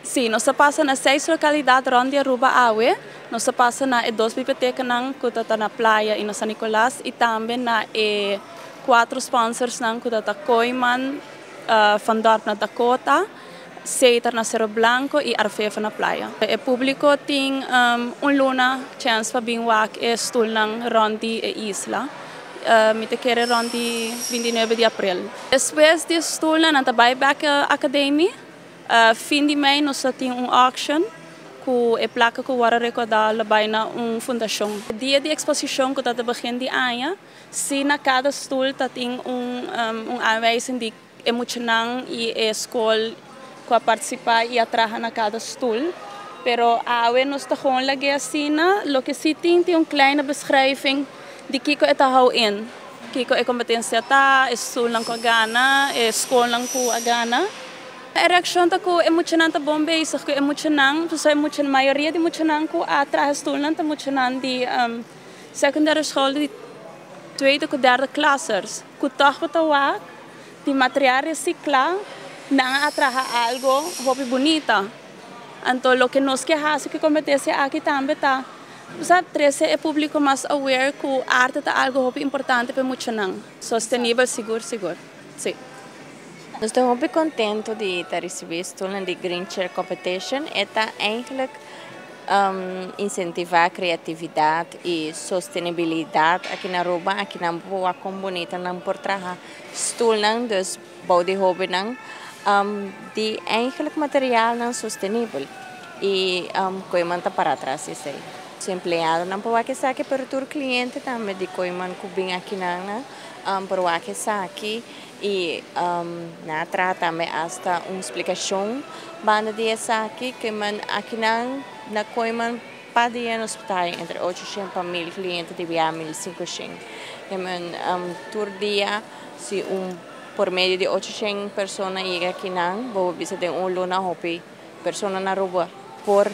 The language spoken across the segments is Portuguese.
Sim, nós passamos nas 6 localidades onde Aruba Aue. Nós passamos nas 2 bibliotecas que estão na praia e no San Nicolás e também na 4 sponsors que estão Koiman, Van Dorp na Dakota, Seiter na Cerro Blanco e Arfefa na praia. O público tem luna chance para vir aqui e stoel ng Rondi e Isla. Me te quero Rondi 29 de abril. Depois de stoel na Buyback Academy, fim de mês nós temos auction que é placa que vai recordar na fundação. O dia de exposição que está begin de ano, se na cada stoel tem aanwijzing de emocional e a escola que participar e atrair na cada stoel. Pero awe nós está gewoon lagi assim, lo que se tem kleine beschrijving de Kiko eta hou in. Kiko é competência tá, é stoel lang ko agana, é escola lang ko agana. A reação tá com emocionante bom bezig, com emocionante, dus a maioria de emocionante com atrair stoel lang tá emocionante de secundária school de tweede e derde klassers. Com toch wat awak, de material reciclar, na atrair algo hobby bonita. Então, o que nós queremos que competência aqui também tá. Sabe, 13 é público mais aware que a arte é algo importante para muitos não. Sustentável, seguro. Sim. Nós estamos muito contentes de receber stoelen de Green Chair Competition. Eta eigenlijk incentivar a criatividade e sustentabilidade aqui na Aruba, aqui na boa comunidade, não por trabalhar stoelen, dus bouw de hobby não. Die eigenlijk materiaal não sustentável e Koiman está para trás isso aí. Os empregados não podem saber para o cliente também de Koiman que vem aqui não para saber e na trata também hasta uma explicação banda de saque que man aqui na Koiman padia no hospital entre 800 para 1000 clientes de via 1500 e man tur dia se por meio de 800 pessoas chega aqui não vou visitar luna hobby pessoas na Aruba por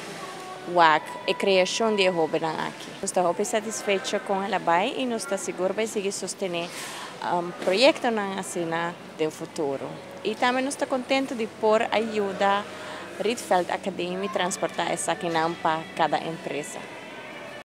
a criação de hobby aqui. Nós estamos satisfeitos com ela bem e nós estamos seguros que seguir sostener projeto assim no futuro. E também nós estamos contentes de por ajuda Rietveld Academy transportar essa aqui para cada empresa.